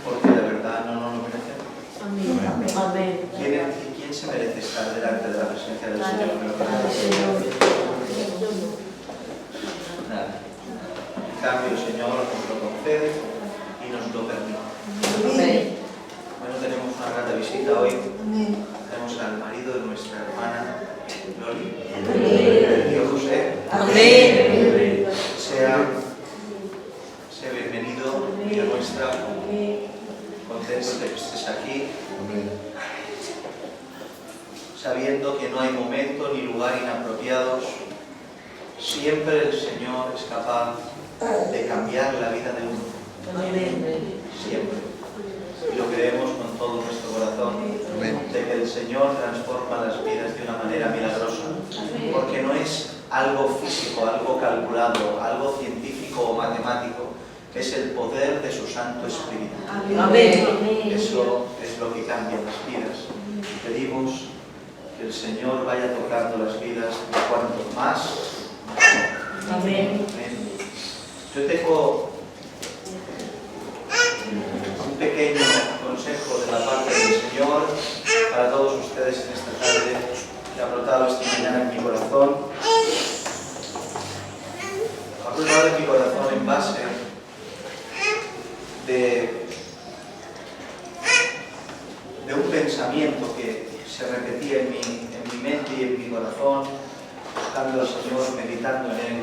porque de verdad no nos lo merecemos. Amén. ¿Quién se merece estar delante de la presencia del Señor? Nada. En cambio, el Señor nos lo concede y nos lo permite. Bueno, tenemos una grata visita hoy. Tenemos al marido de nuestra hermana Loli, el tío José. Sea bienvenido, amiga nuestra. Contento de que estés aquí. Sabiendo que no hay momento ni lugar inapropiados, siempre el Señor es capaz de cambiar la vida de uno. Siempre. Y lo creemos con todo nuestro corazón, de que el Señor transforma las vidas de una manera milagrosa. Porque no es algo físico, algo calculado, algo científico o matemático, es el poder de su Santo Espíritu. Eso es lo que cambia las vidas. Pedimos que el Señor vaya tocando las vidas de cuanto más. Amén. Yo tengo un pequeño consejo de la parte del Señor para todos ustedes en esta tarde, que ha brotado esta mañana en mi corazón. Ha brotado en mi corazón en base de un pensamiento que se repetía en mi mente y en mi corazón, buscando al Señor, meditando en Él.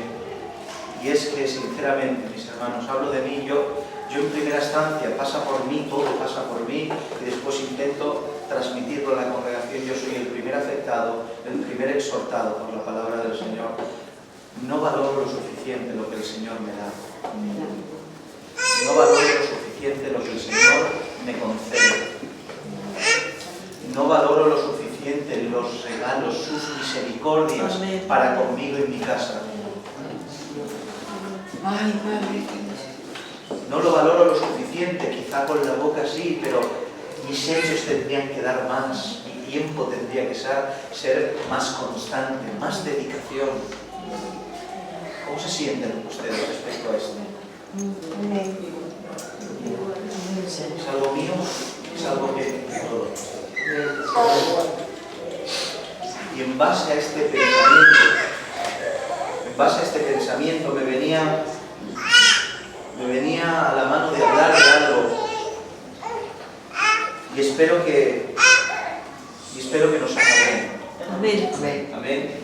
Y es que, sinceramente, mis hermanos, hablo de mí, yo en primera instancia pasa por mí, todo pasa por mí, y después intento transmitirlo a la congregación. Yo soy el primer afectado, el primer exhortado por la palabra del Señor. No valoro lo suficiente lo que el Señor me da. No valoro lo suficiente lo que el Señor me concede. No valoro lo suficiente los regalos, sus misericordias para conmigo y mi casa. No lo valoro lo suficiente, quizá con la boca sí, pero mis hechos tendrían que dar más, mi tiempo tendría que ser más constante, más dedicación. ¿Cómo se sienten ustedes respecto a esto? ¿Es algo mío? ¿Es algo que todos? Y en base a este pensamiento, me venía a la mano de hablar de algo, y espero que nos acabemos. Amén.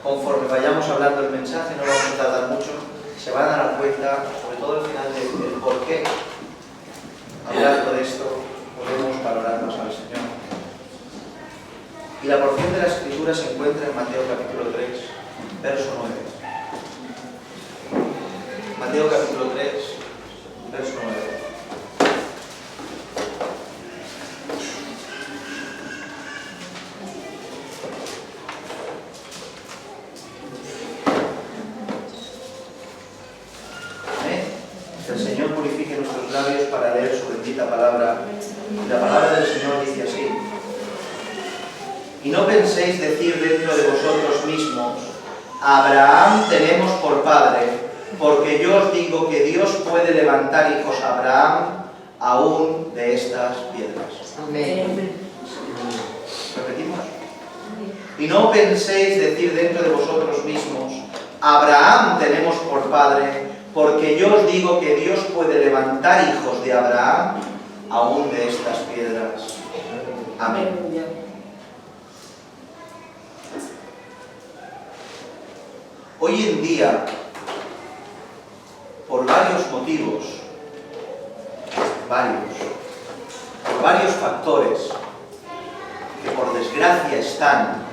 Conforme vayamos hablando el mensaje, no vamos a tardar mucho, se van a dar cuenta, sobre todo al final, del por qué, hablando de esto, podemos valorarnos al Señor. Y la porción de la Escritura se encuentra en Mateo capítulo 3, verso 9. Mateo capítulo 3, verso 9. Que el Señor purifique nuestros labios para leer su bendita palabra. Y la palabra del Señor dice así: y no penséis decir dentro de vosotros mismos, Abraham tenemos por padre, porque yo os digo que Dios puede levantar hijos a Abraham aún de estas piedras. Amén. ¿Repetimos? Y no penséis decir dentro de vosotros mismos, Abraham tenemos por padre, porque yo os digo que Dios puede levantar hijos de Abraham aún de estas piedras. Amén. Hoy en día, por varios motivos, por varios factores que por desgracia están,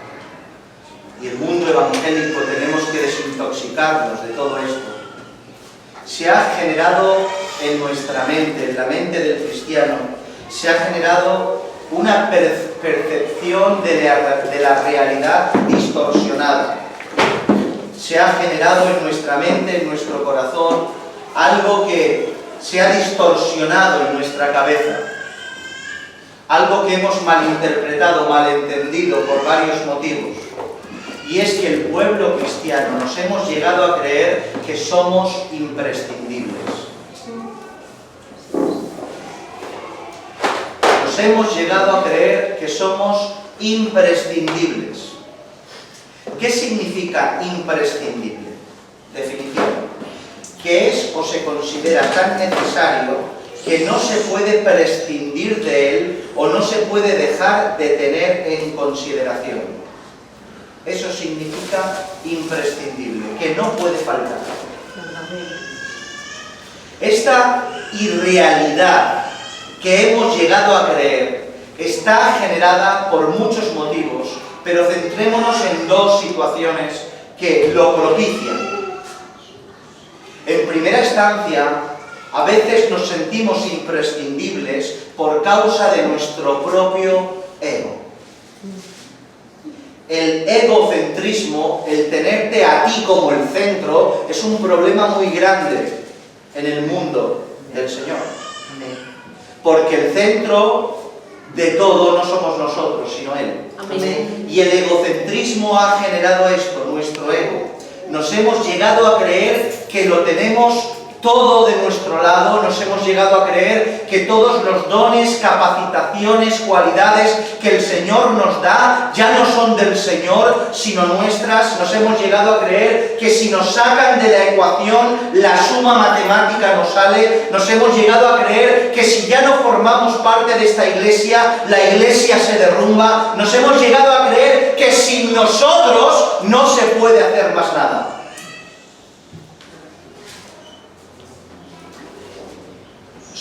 y el mundo evangélico tenemos que desintoxicarnos de todo esto, se ha generado en nuestra mente, en la mente del cristiano, se ha generado una percepción de la realidad distorsionada. Se ha generado en nuestra mente, en nuestro corazón, algo que se ha distorsionado en nuestra cabeza. Algo que hemos malinterpretado, malentendido por varios motivos. Y es que el pueblo cristiano nos hemos llegado a creer que somos imprescindibles. hemos llegado a creer que somos imprescindibles. ¿Qué significa imprescindible? Definición. Que es o se considera tan necesario que no se puede prescindir de él o no se puede dejar de tener en consideración. Eso significa imprescindible, que no puede faltar. Esta irrealidad que hemos llegado a creer está generada por muchos motivos, pero centrémonos en dos situaciones que lo propician. En primera instancia, a veces nos sentimos imprescindibles por causa de nuestro propio ego. El egocentrismo, el tenerte a ti como el centro, es un problema muy grande en el mundo del Señor. Porque el centro de todo no somos nosotros, sino Él. Amén. Y el egocentrismo ha generado esto, nuestro ego. Nos hemos llegado a creer que lo tenemos todo de nuestro lado, nos hemos llegado a creer que todos los dones, capacitaciones, cualidades que el Señor nos da ya no son del Señor, sino nuestras. Nos hemos llegado a creer que si nos sacan de la ecuación, la suma matemática nos sale. Nos hemos llegado a creer que si ya no formamos parte de esta iglesia, la iglesia se derrumba. Nos hemos llegado a creer que sin nosotros no se puede hacer más nada.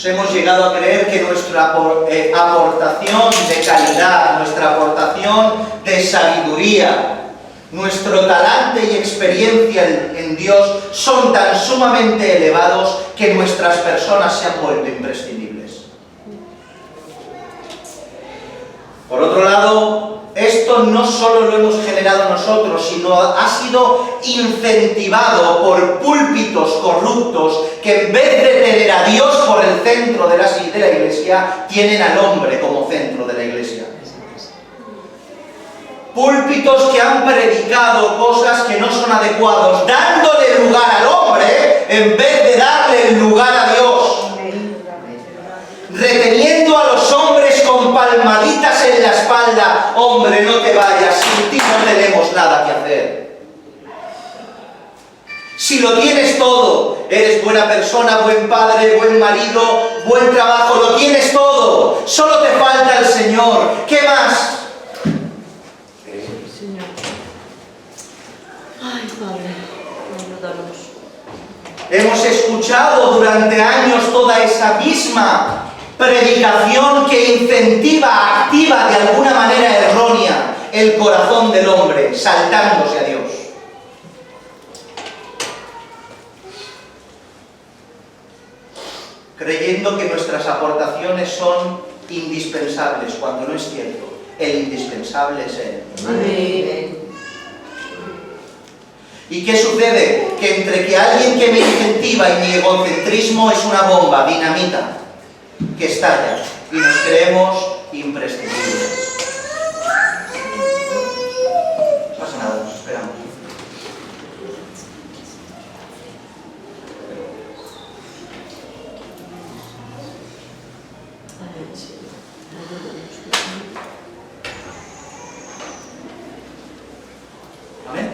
Hemos llegado a creer que nuestra aportación de calidad, nuestra aportación de sabiduría, nuestro talante y experiencia en Dios son tan sumamente elevados que nuestras personas se han vuelto imprescindibles. Por otro lado, esto no solo lo hemos generado nosotros, sino ha sido incentivado por púlpitos corruptos que en vez de tener a Dios por el centro de la iglesia, tienen al hombre como centro de la iglesia. Púlpitos que han predicado cosas que no son adecuadas, dándole lugar al hombre en vez de darle el lugar a Dios. Reteniendo a los hombres con palmaditas en la espalda. Hombre, no te vayas, sin ti no tenemos nada que hacer. Si lo tienes todo, eres buena persona, buen padre, buen marido, buen trabajo, lo tienes todo. Solo te falta el Señor. ¿Qué más? Señor. Ay, Padre, ayúdanos. Hemos escuchado durante años toda esa misma predicación que incentiva, activa de alguna manera errónea el corazón del hombre, saltándose a Dios. Creyendo que nuestras aportaciones son indispensables, cuando no es cierto. El indispensable es Él. Amén. ¿Y qué sucede? Que entre que alguien que me incentiva y mi egocentrismo es una bomba, dinamita, que estalla y nos creemos imprescindibles. No pasa nada, nos esperamos. ¿Amén?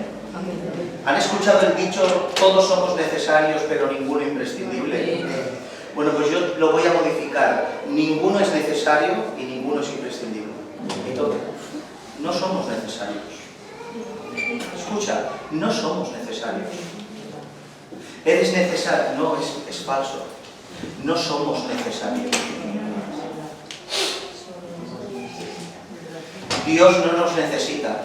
¿Han escuchado el dicho, todos somos necesarios pero ninguno imprescindible? Bueno, pues yo lo voy a modificar. Ninguno es necesario y ninguno es imprescindible. Entonces, no somos necesarios. Escucha, no somos necesarios. Eres necesario. No, es falso. No somos necesarios. Dios no nos necesita.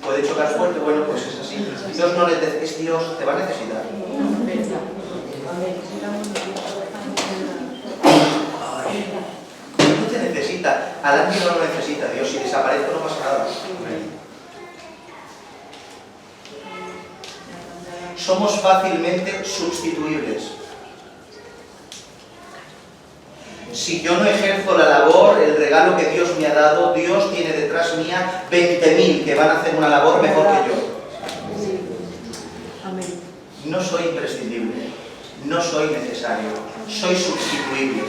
¿Puede chocar fuerte? Bueno, pues es así. Dios no es Dios, te va a necesitar. No te necesita. Al ángel no lo necesita Dios. Si desaparece no pasa nada. Somos fácilmente sustituibles. Si yo no ejerzo la labor, el regalo que Dios me ha dado, Dios tiene detrás mía 20.000 que van a hacer una labor mejor que yo. No soy imprescindible, no soy necesario, soy sustituible.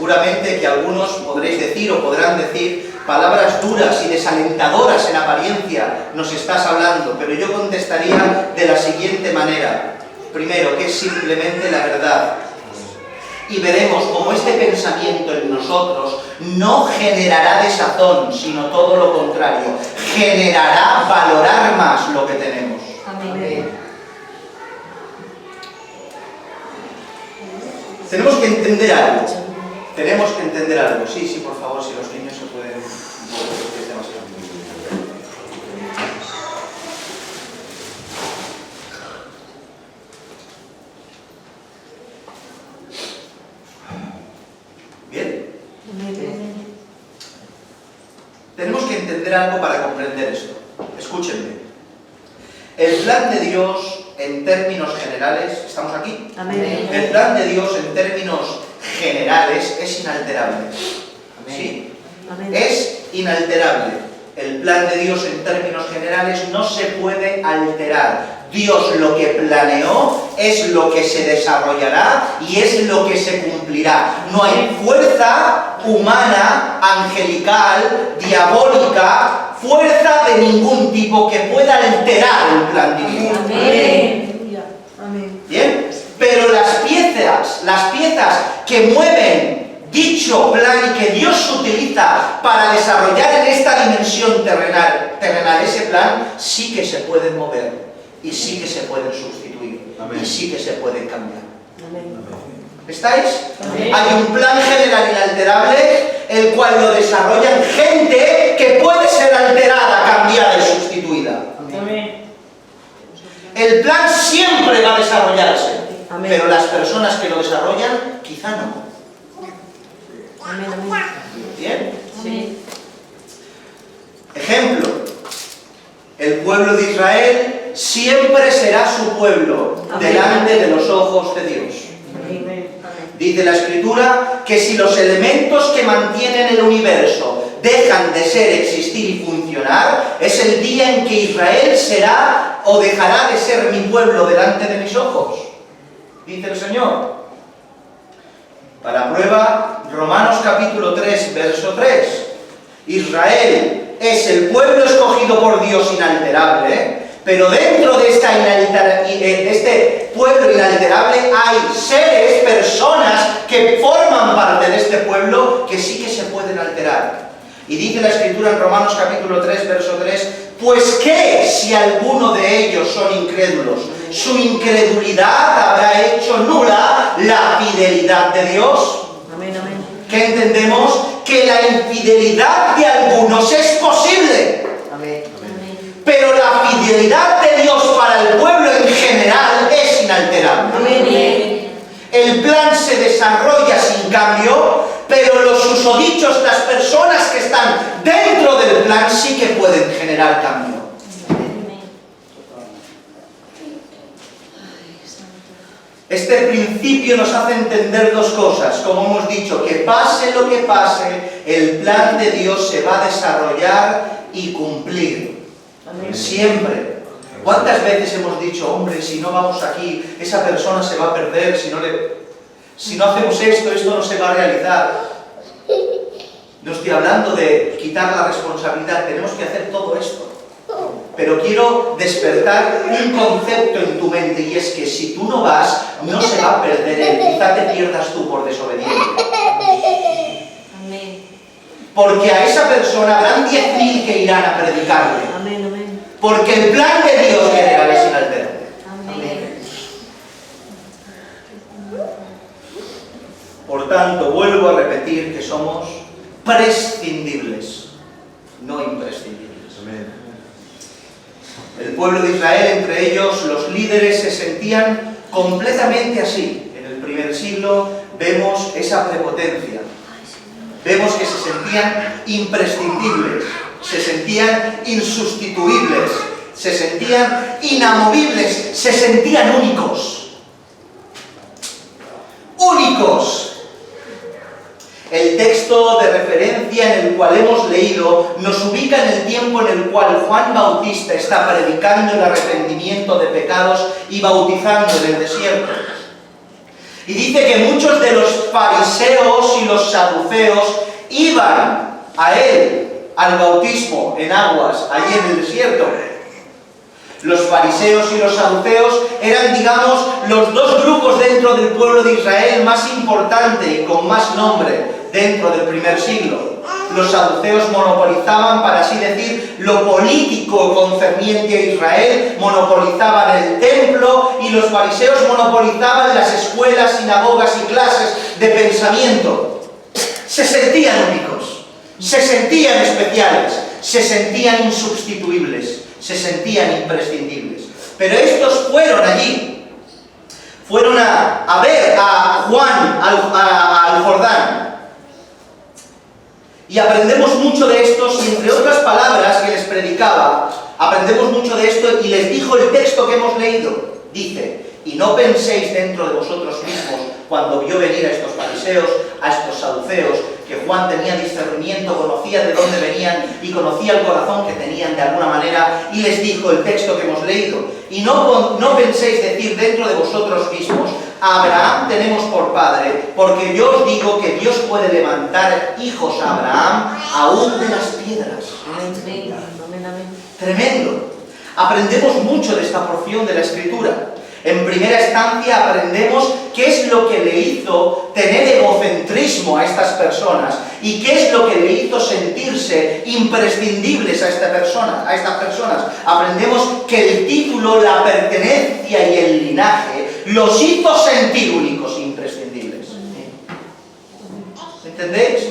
seguramente que algunos podréis decir o podrán decir palabras duras y desalentadoras en apariencia, nos estás hablando, pero yo contestaría de la siguiente manera. Primero, que es simplemente la verdad. Y veremos cómo este pensamiento en nosotros no generará desazón, sino todo lo contrario, generará valorar más lo que tenemos. Amén. Tenemos que entender algo. Tenemos que entender algo. Sí, por favor, si los niños se pueden... Es demasiado. Bien. Tenemos que entender algo para comprender esto. Escúchenme. El plan de Dios, en términos generales, ¿estamos aquí? Amén. El plan de Dios, en términos generales, es inalterable. ¿Sí? Amén. Es inalterable. El plan de Dios, en términos generales, no se puede alterar. Dios lo que planeó es lo que se desarrollará y es lo que se cumplirá. No hay fuerza humana, angelical, diabólica, fuerza de ningún tipo que pueda alterar el plan divino. Amén. ¿Bien? Pero las piezas que mueven dicho plan y que Dios utiliza para desarrollar en esta dimensión terrenal ese plan, sí que se pueden mover y sí que se pueden sustituir. Amén. Y sí que se pueden cambiar. Amén. ¿Estáis? Amén. Hay un plan general inalterable, el cual lo desarrollan gente que puede ser alterada, cambiada y sustituida. Amén. El plan siempre va a desarrollarse, Amén. pero las personas que lo desarrollan, quizá no. Amén. Amén. ¿Bien? Sí. Ejemplo, el pueblo de Israel siempre será su pueblo. Amén. Delante de los ojos de Dios. Amén. Dice la Escritura que si los elementos que mantienen el universo dejan de ser, existir y funcionar, es el día en que Israel será o dejará de ser mi pueblo delante de mis ojos. Dice el Señor. Para prueba, Romanos capítulo 3, verso 3. Israel es el pueblo escogido por Dios inalterable, pero dentro de este pueblo inalterable hay seres, personas que forman parte de este pueblo que sí que se pueden alterar. Y dice la Escritura en Romanos capítulo 3, verso 3, pues ¿qué si alguno de ellos son incrédulos? Su incredulidad habrá hecho nula la fidelidad de Dios. Amén. Amén. ¿Qué entendemos? Que la infidelidad de algunos es posible. Amén. Pero la fidelidad de Dios para el pueblo en general es inalterable. Amén. El plan se desarrolla sin cambio, pero los susodichos, las personas que están dentro del plan, sí que pueden generar cambio. Este principio nos hace entender dos cosas. Como hemos dicho, que pase lo que pase, el plan de Dios se va a desarrollar y cumplir. Amén. Siempre. ¿Cuántas veces hemos dicho, hombre, si no vamos aquí, esa persona se va a perder, si no hacemos esto no se va a realizar? No estoy hablando de quitar la responsabilidad, tenemos que hacer todo esto. Pero quiero despertar un concepto en tu mente, y es que si tú no vas, no se va a perder él, quizá te pierdas tú por desobediente. Amén. Porque a esa persona habrán 10.000 que irán a predicarle. Amén. Amén. Porque el plan de Dios general es inalterable. Amén. Por tanto, vuelvo a repetir que somos prescindibles, no imprescindibles. El pueblo de Israel, entre ellos los líderes, se sentían completamente así. En el primer siglo vemos esa prepotencia. Vemos que se sentían imprescindibles, se sentían insustituibles, se sentían inamovibles, se sentían únicos. ¡Únicos! El texto de referencia en el cual hemos leído nos ubica en el tiempo en el cual Juan Bautista está predicando el arrepentimiento de pecados y bautizando en el desierto. Y dice que muchos de los fariseos y los saduceos iban a él, al bautismo en aguas, allí en el desierto. Los fariseos y los saduceos eran, digamos, los dos grupos dentro del pueblo de Israel más importante y con más nombre dentro del primer siglo. Los saduceos monopolizaban, para así decir, lo político concerniente a Israel, monopolizaban el templo, y los fariseos monopolizaban las escuelas, sinagogas y clases de pensamiento. Se sentían únicos, se sentían especiales, se sentían insustituibles, se sentían imprescindibles. Pero estos fueron allí, fueron a ver a Juan al Jordán. Y aprendemos mucho de estos, y entre otras palabras que les predicaba, aprendemos mucho de esto, y les dijo el texto que hemos leído. Dice: y no penséis dentro de vosotros mismos, cuando vio venir a estos fariseos, a estos saduceos, que Juan tenía discernimiento, conocía de dónde venían y conocía el corazón que tenían de alguna manera, y les dijo el texto que hemos leído: y no penséis decir dentro de vosotros mismos, a Abraham tenemos por padre, porque yo os digo que Dios puede levantar hijos a Abraham aún de las piedras. Amén. Amén, amén. Tremendo. Aprendemos mucho de esta porción de la Escritura. En primera instancia aprendemos qué es lo que le hizo tener egocentrismo a estas personas y qué es lo que le hizo sentirse imprescindibles a estas personas. Aprendemos que el título, la pertenencia y el linaje los hizo sentir únicos e imprescindibles. ¿Entendéis?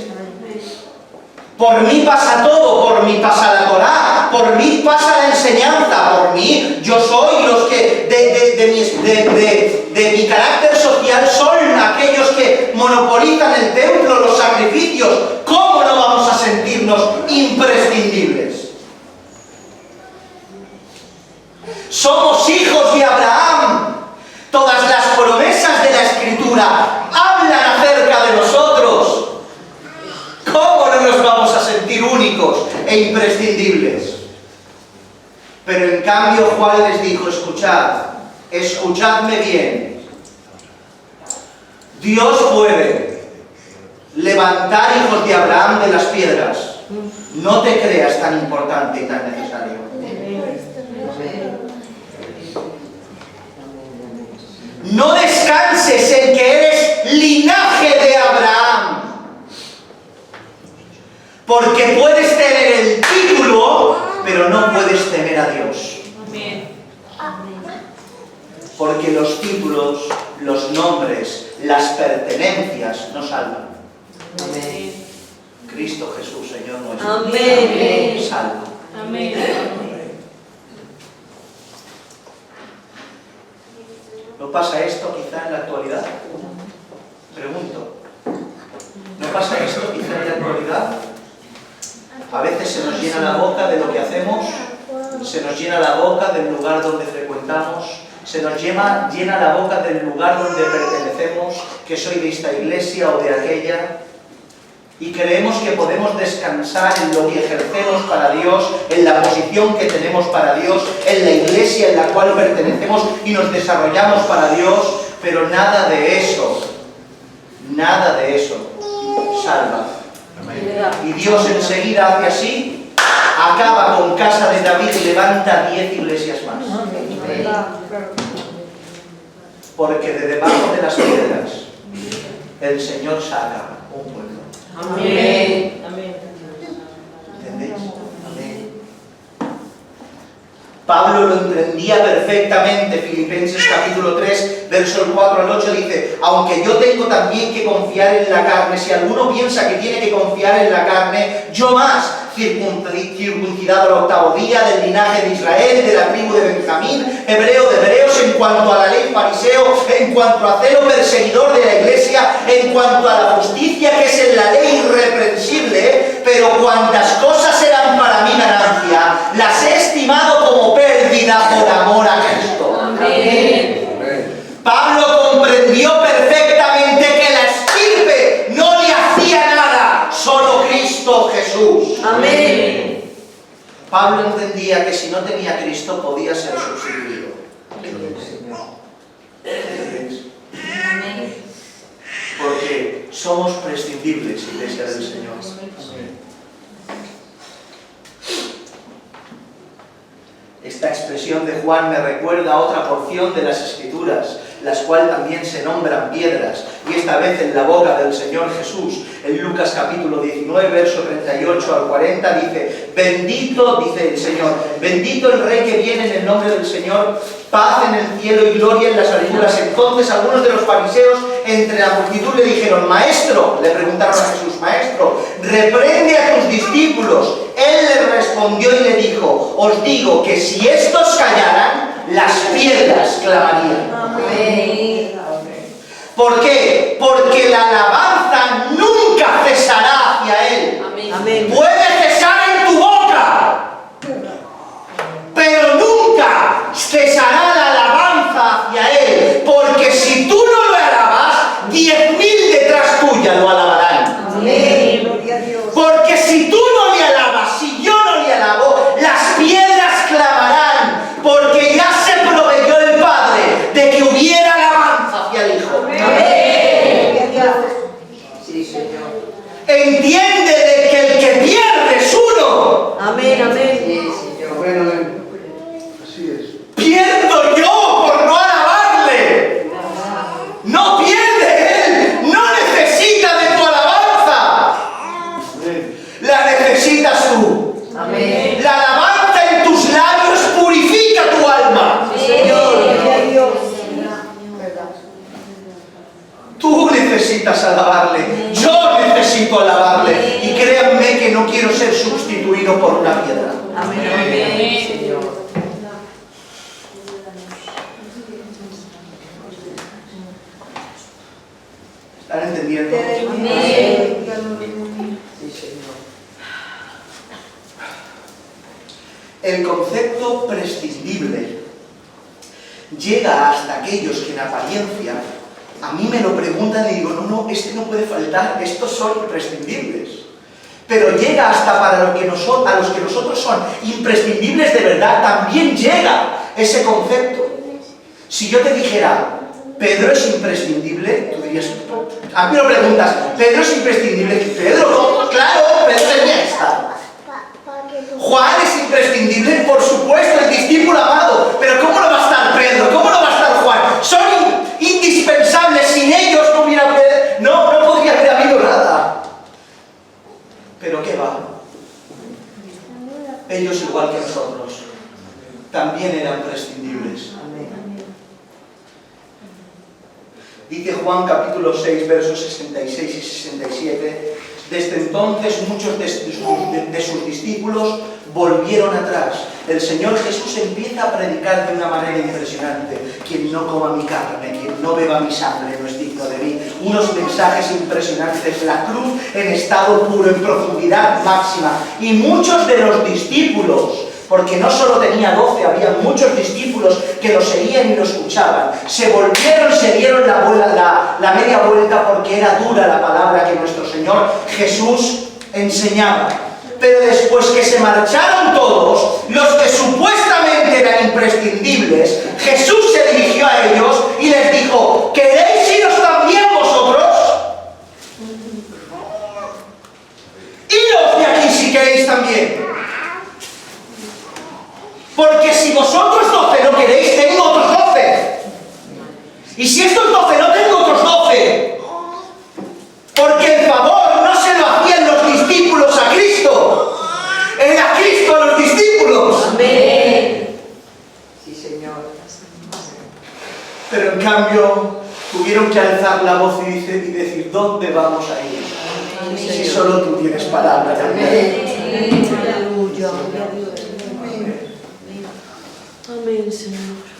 Por mí pasa todo, por mí pasa la Torá, por mí pasa la enseñanza, por mí yo soy los que de mi carácter social son aquellos que monopolizan el templo, los sacrificios. ¿Cómo no vamos a sentirnos imprescindibles? Somos hijos de Abraham. Todas las promesas de la Escritura hablan acerca de nosotros. ¿Cómo no nos vamos a sentir únicos e imprescindibles? Pero en cambio Juan les dijo: escuchadme bien. Dios puede levantar hijos de Abraham de las piedras. No te creas tan importante y tan necesario. No descanses en que eres linaje de Abraham. Porque puedes tener el título, pero no puedes tener a Dios. Porque los títulos, los nombres, las pertenencias no salvan. Amén. Cristo Jesús, Señor nuestro, Amén. salva. Amén. ¿No pasa esto quizá en la actualidad? Pregunto. ¿No pasa esto quizá en la actualidad? A veces se nos llena la boca de lo que hacemos, se nos llena la boca del lugar donde frecuentamos, se nos llena la boca del lugar donde pertenecemos, que soy de esta iglesia o de aquella, y creemos que podemos descansar en lo que ejercemos para Dios, en la posición que tenemos para Dios, en la iglesia en la cual pertenecemos y nos desarrollamos para Dios, pero nada de eso salva. Y Dios enseguida hace así, acaba con casa de David y levanta 10 iglesias más. Porque de debajo de las piedras el Señor saca un pueblo. Amén. Amén. ¿Entendéis? Amén. Pablo lo entendía perfectamente. Filipenses capítulo 3, verso 4 al 8 dice: aunque yo tengo también que confiar en la carne, si alguno piensa que tiene que confiar en la carne, yo más, circuncidado al 8º día, del linaje de Israel, de la tribu de Benjamín, hebreo de hebreos, en cuanto a la ley fariseo, en cuanto a celo perseguidor de la iglesia, en cuanto a la justicia que es en la ley irreprensible, pero cuantas cosas eran para mí ganancia, las he estimado como pérdida por amor a Cristo. Amén. Pablo comprendió perfectamente que la estirpe no le hacía nada, solo Cristo Jesús. Amén. Pablo entendía que si no tenía a Cristo podía ser sustituido. Amén. Somos prescindibles, Iglesia del Señor. Esta expresión de Juan me recuerda a otra porción de las Escrituras, las cuales también se nombran piedras, y esta vez en la boca del Señor Jesús. En Lucas capítulo 19, verso 38 al 40 dice: bendito, dice el Señor, bendito el Rey que viene en el nombre del Señor, paz en el cielo y gloria en las alturas. Entonces algunos de los fariseos entre la multitud le dijeron: Maestro, le preguntaron a Jesús, Maestro, reprende a tus discípulos. Él les respondió y le dijo: os digo que si estos callaran, las piedras clamarían. Amén. ¿Por qué? Porque la alabanza nunca cesará hacia Él. Amén. Puede cesar en tu boca, pero nunca cesará la alabanza hacia Él, porque si tú no lo alabas, 10.000 detrás tuya lo alabarán. Amén. Porque si tú no le alabas, si yo no le alabo, las piedras clamarán, porque ya se proveyó el Padre de que hubiera alabanza hacia el Hijo. Sí, Señor. Entiende de que el que pierde es uno. Amén, amén. Sí, Señor. Así es. Pierdo yo por no alabarle. No pierde Él. No necesita de tu alabanza. La necesitas tú. Amén. La alabanza en tus labios purifica tu alma. Sí, Señor. Tú necesitas alabarle. Yo necesito alabarle. Y créanme que no quiero ser sustituido por una piedra. Amén, amén, Señor. ¿Están entendiendo? Amén. Sí, Señor. El concepto prescindible llega hasta aquellos que en apariencia a mí me lo preguntan y digo: no, este no puede faltar, estos son imprescindibles. Pero llega hasta para a los que nosotros son imprescindibles de verdad, también llega ese concepto. Si yo te dijera: Pedro es imprescindible, tú dirías: a mí me lo preguntas, ¿Pedro es imprescindible? Pedro, ¿cómo? Claro, Pedro tenía que estar. Juan es imprescindible, por supuesto, el discípulo amado. Pero ¿cómo no va a estar Pedro? ¿Cómo no va a estar Juan? Son indispensables. Sin ellos no podría haber habido nada. Pero ¿qué va? Ellos, igual que nosotros, también eran prescindibles. Dice Juan capítulo 6, versos 66 y 67: desde entonces muchos de sus discípulos volvieron atrás. El Señor Jesús empieza a predicar de una manera impresionante: quien no coma mi carne, quien no beba mi sangre, no es digno de mí. Unos mensajes impresionantes, la cruz en estado puro, en profundidad máxima. Y muchos de los discípulos, porque no solo tenía 12, había muchos discípulos que lo seguían y lo escuchaban, se volvieron, se dieron la media vuelta, porque era dura la palabra que nuestro Señor Jesús enseñaba. Pero después que se marcharon todos, los que supuestamente eran imprescindibles, Jesús se dirigió a ellos y les dijo: ¿queréis iros también vosotros? Iros de aquí si queréis también. Porque si vosotros 12 no queréis, tengo otros 12. Y si estos 12 no, tengo otros 12. Porque el favor no se lo hacían los discípulos a Cristo. Era Cristo a los discípulos. Amén. Sí, Señor. Pero en cambio tuvieron que alzar la voz y decir: ¿dónde vamos a ir? Si solo tú tienes palabra. Amén. Aleluya. Amén, Señor.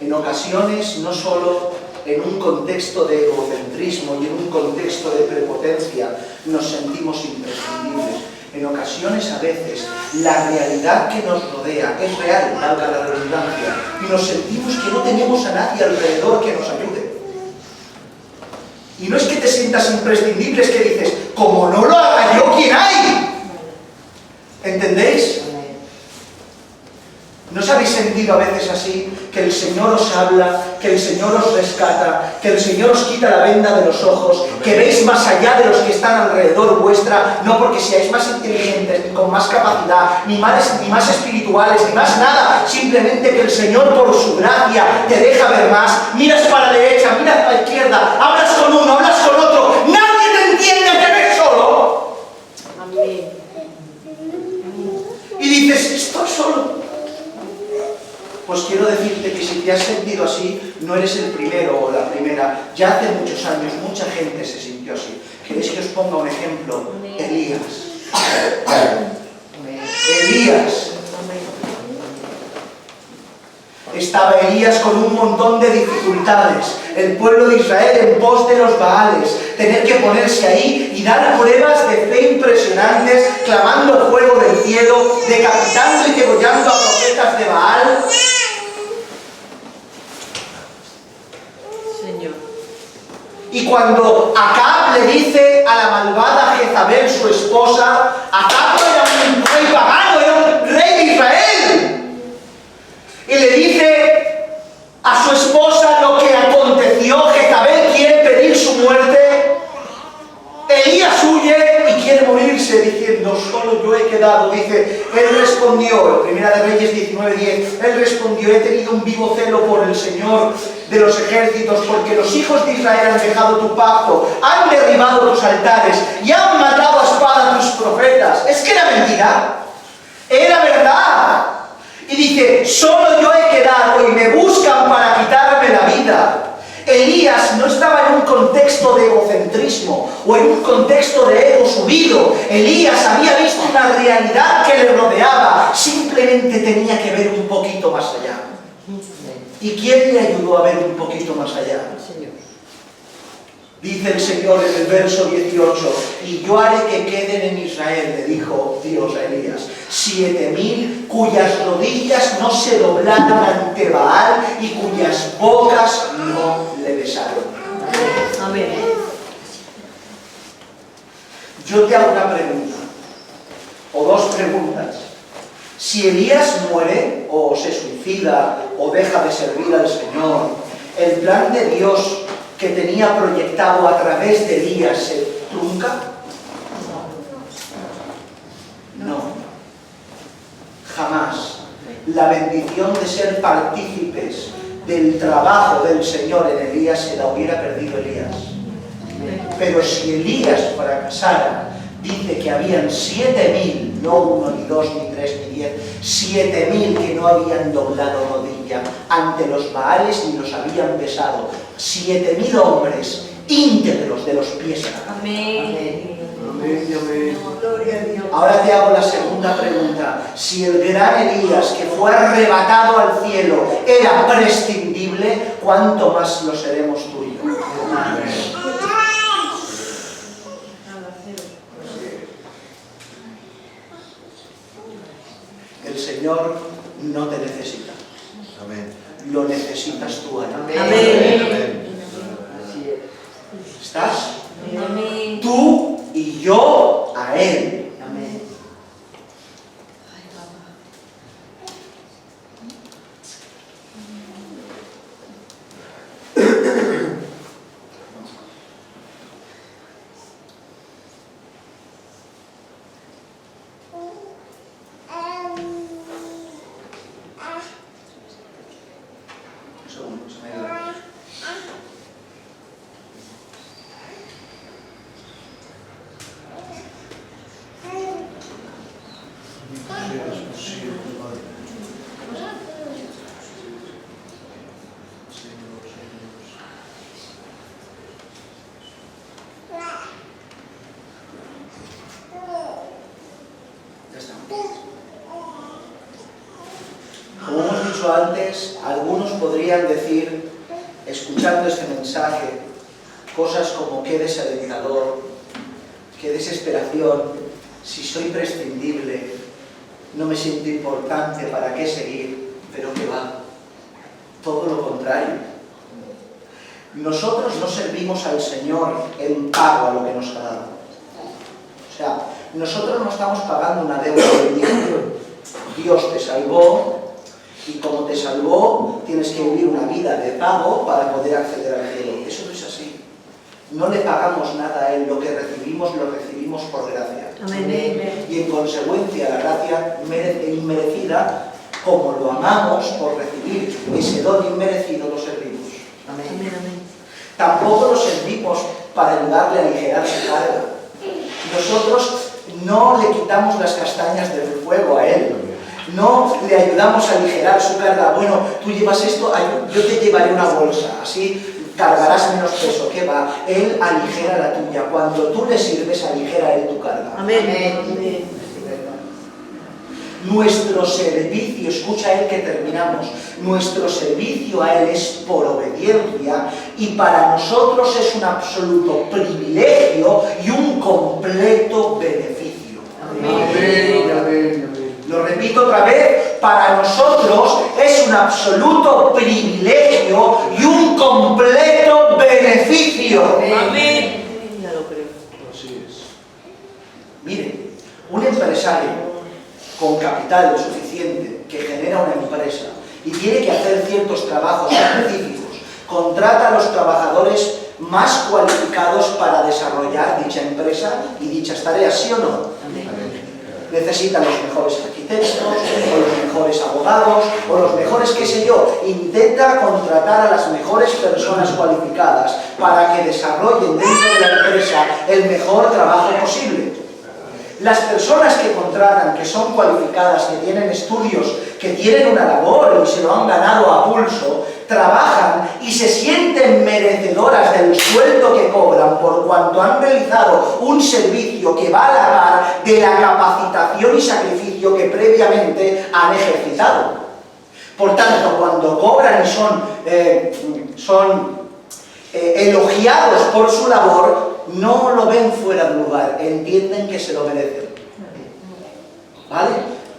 En ocasiones, no solo en un contexto de egocentrismo y en un contexto de prepotencia, nos sentimos imprescindibles. En ocasiones, a veces, la realidad que nos rodea es real, valga la redundancia, y nos sentimos que no tenemos a nadie alrededor que nos ayude. Y no es que te sientas imprescindible, es que dices: como no lo haga yo, ¿quién hay? ¿Entendéis? ¿No os habéis sentido a veces así? Que el Señor os habla, que el Señor os rescata, que el Señor os quita la venda de los ojos, que veis más allá de los que están alrededor vuestra, no porque seáis más inteligentes, ni con más capacidad, ni más espirituales, ni más nada, simplemente que el Señor por su gracia te deja ver más. Miras para la derecha, miras para la izquierda, hablas con uno, hablas con otro, nadie te entiende, te ves solo. Amén. Y dices, estoy solo. Pues quiero decirte que si te has sentido así, no eres el primero o la primera. Ya hace muchos años mucha gente se sintió así. ¿Queréis que os ponga un ejemplo? Elías. Elías. Estaba Elías con un montón de dificultades. El pueblo de Israel en pos de los Baales. Tener que ponerse ahí y dar pruebas de fe impresionantes, clamando fuego del cielo, decapitando y degollando a profetas de Baal. Señor. Y cuando Acab le dice a la malvada Jezabel, su esposa, Acab era un rey pagano, era un rey de Israel. Y le dice a su esposa lo que aconteció. Jezabel quiere pedir su muerte. Elías huye y quiere morirse diciendo, solo yo he quedado. Dice, él respondió, en 1 Reyes 19:10, él respondió, he tenido un vivo celo por el Señor de los ejércitos, porque los hijos de Israel han dejado tu pacto, han derribado tus altares y han matado a espada a tus profetas. ¿Es que era mentira? Era verdad. Y dice, solo yo he quedado y me buscan para quitarme la vida. Elías no estaba en un contexto de egocentrismo o en un contexto de ego subido. Elías había visto una realidad que le rodeaba. Simplemente tenía que ver un poquito más allá. ¿Y quién le ayudó a ver un poquito más allá? Dice el Señor en el verso 18, y yo haré que queden en Israel, le dijo Dios a Elías, 7.000 cuyas rodillas no se doblaron ante Baal y cuyas bocas no le besaron. Amén. Yo te hago una pregunta, o dos preguntas. Si Elías muere, o se suicida, o deja de servir al Señor, ¿el plan de Dios que tenía proyectado a través de Elías se trunca? No. Jamás. La bendición de ser partícipes del trabajo del Señor en Elías se la hubiera perdido Elías. Pero si Elías fracasara, dice que habían 7.000, no 1, ni 2, ni 3, ni 10, 7.000 que no habían doblado rodilla ante los Baales ni los habían besado. 7.000 hombres íntegros de los pies a la cabeza. Amén. Amén, amén. Gloria a Dios. Ahora te hago la segunda pregunta. Si el gran Elías, que fue arrebatado al cielo, era prescindible, ¿cuánto más lo seremos tú y yo? El Señor no te necesita. Amén. Lo necesitas tú a Él. Amén. ¿Estás? Amén. Tú y yo a Él. Amén. Un segundo, se me ha ido. Ya está. Como hemos dicho antes, algunos podrían decir, escuchando este mensaje, cosas como qué desalentador, qué desesperación, si soy prescindible, no me siento importante, ¿para qué seguir? Pero que va, todo lo contrario. Nosotros no servimos al Señor en pago a lo que nos ha dado. O sea, nosotros no estamos pagando una deuda de Dios. Dios te salvó y como te salvó, tienes que vivir una vida de pago para poder acceder al cielo. Eso no es así. No le pagamos nada a Él, lo que recibimos lo recibimos por gracia. Amén. Y en consecuencia la gracia inmerecida, como lo amamos por recibir ese don inmerecido, lo servimos. Amén. Tampoco lo servimos para ayudarle a aligerar su carga. Nosotros no le quitamos las castañas del fuego a Él. No le ayudamos a aligerar su carga. Bueno, tú llevas esto, yo te llevaré una bolsa, así cargarás menos peso. ¿Qué va? Él aligera la tuya. Cuando tú le sirves, aligera Él tu carga. Amén. Nuestro servicio, escucha Él que terminamos, nuestro servicio a Él es por obediencia y para nosotros es un absoluto privilegio y un completo beneficio. Amén. Lo repito otra vez, para nosotros es un absoluto privilegio y un completo beneficio. Amén. Ya lo creo. Así es. Mire, un empresario con capital suficiente que genera una empresa y tiene que hacer ciertos trabajos específicos, contrata a los trabajadores más cualificados para desarrollar dicha empresa y dichas tareas, ¿sí o no? Necesita los mejores arquitectos, o los mejores abogados, o los mejores, qué sé yo. Intenta contratar a las mejores personas cualificadas para que desarrollen dentro de la empresa el mejor trabajo posible. Las personas que contratan, que son cualificadas, que tienen estudios, que tienen una labor y se lo han ganado a pulso, trabajan y se sienten merecedoras del sueldo que cobran por cuanto han realizado un servicio que va a la par de la capacitación y sacrificio que previamente han ejercitado. Por tanto, cuando cobran y son elogiados por su labor, no lo ven fuera de lugar, entienden que se lo merecen. ¿Vale?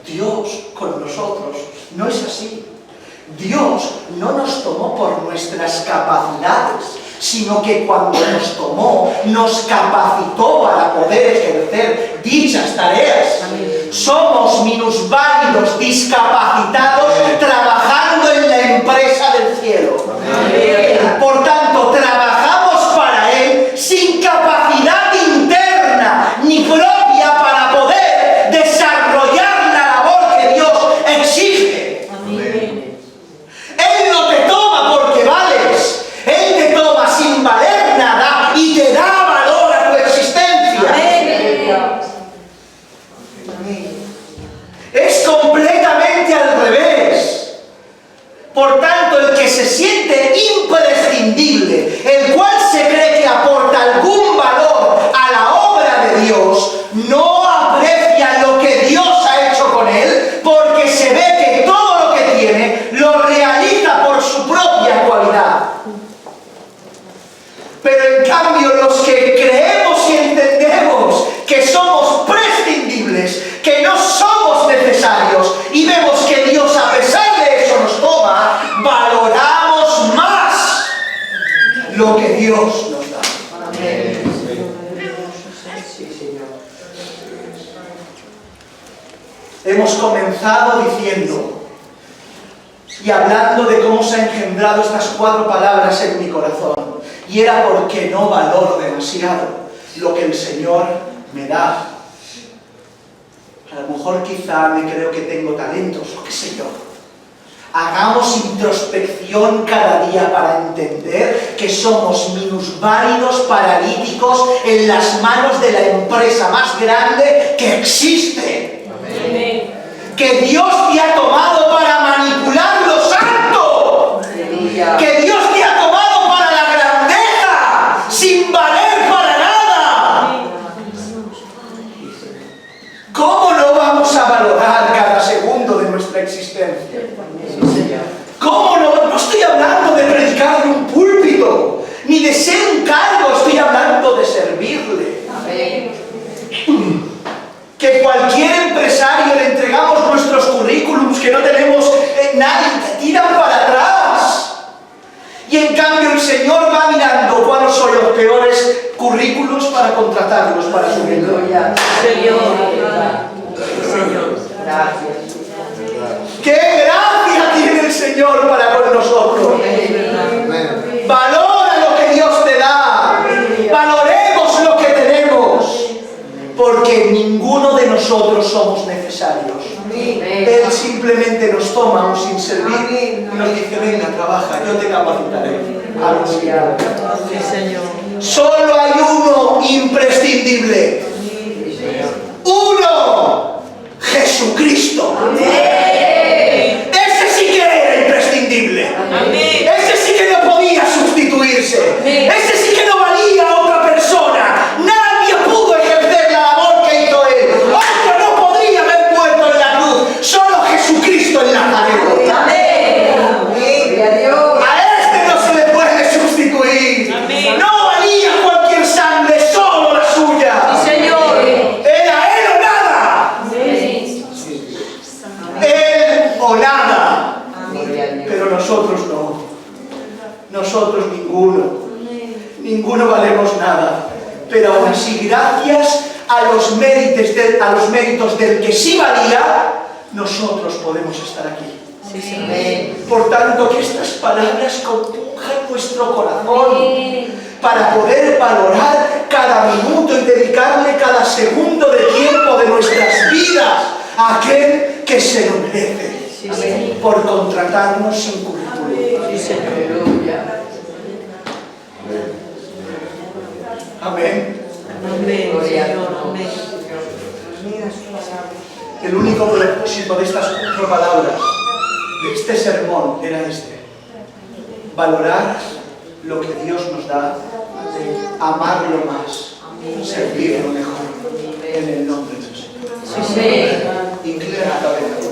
Dios con nosotros no es así. Dios no nos tomó por nuestras capacidades, sino que cuando nos tomó, nos capacitó para poder ejercer dichas tareas. Somos minusválidos, discapacitados, trabajando en la empresa del cielo. Por tanto, trabajamos para Él sin capacidad interna ni propia para poder desarrollar la labor que Dios exige. Él no te toma porque vales, Él te toma sin valer nada y te da valor a tu existencia. Es completamente al revés. Por tanto, el que se siente imprescindible, el cual se cree que aporta algún valor a la obra de Dios, no aprecia lo que Dios ha hecho con él, porque se ve que todo lo que tiene lo realiza por su propia cualidad. Pero en cambio, los que creemos y entendemos que somos prescindibles, que no somos necesarios, y vemos que Dios a pesar de eso nos toma, valoramos más lo que Dios nos da. Hemos comenzado diciendo y hablando de cómo se han engendrado estas 4 palabras en mi corazón, y era porque no valoro demasiado lo que el Señor me da. A lo mejor quizá me creo que tengo talentos, o qué sé yo. Hagamos introspección cada día para entender que somos minusválidos, paralíticos en las manos de la empresa más grande que existe. Amén. Que Dios te ha tomado para manipular lo santo. Que Dios te ha tomado para la grandeza, sin valer para nada. ¿Cómo no vamos a valorar cada segundo de nuestra existencia? ¿Cómo no? No estoy hablando de predicar de un púlpito, ni de ser un cargo, estoy hablando de servirle. Que cualquier empresario le entregamos nuestros currículums, que no tenemos nadie, que tiran para atrás. Y en cambio el Señor va mirando cuáles son los peores currículos para contratarlos, para subirlos. Señor, gracias. ¡Qué gracia nosotros somos necesarios. Él simplemente nos toma aún sin servir y nos dice, venga, trabaja, yo te capacitaré. Aleluya. Sí, Señor. Solo hay uno imprescindible. ¡Uno! ¡Jesucristo! Ese sí que era imprescindible. Ese sí que no podía sustituirse. Ese sí que no valía a otra persona. Nadie pudo ejercer la labor que hizo él. Otro no podría haber muerto en la cruz. Solo Jesucristo en Nazareno. A este no se le puede sustituir. No valía cualquier sangre, solo la suya. Señor. Era él o nada. Él o nada. Pero nosotros no. Nosotros ninguno. Ninguno valemos nada. Pero aún así, gracias a los méritos del que sí valía, nosotros podemos estar aquí. Sí, Señor. Por tanto, que estas palabras compunjan nuestro corazón para poder valorar cada minuto y dedicarle cada segundo de tiempo de nuestras vidas a aquel que se lo merece por contratarnos sin currículum. Sí, Señor. Amén. Amén, Señor. Amén. El único propósito de estas 4 palabras, de este sermón, era este: valorar lo que Dios nos da, amarlo más, servirlo mejor, en el nombre de Jesús. Sí, Señor. Inclina la cabeza.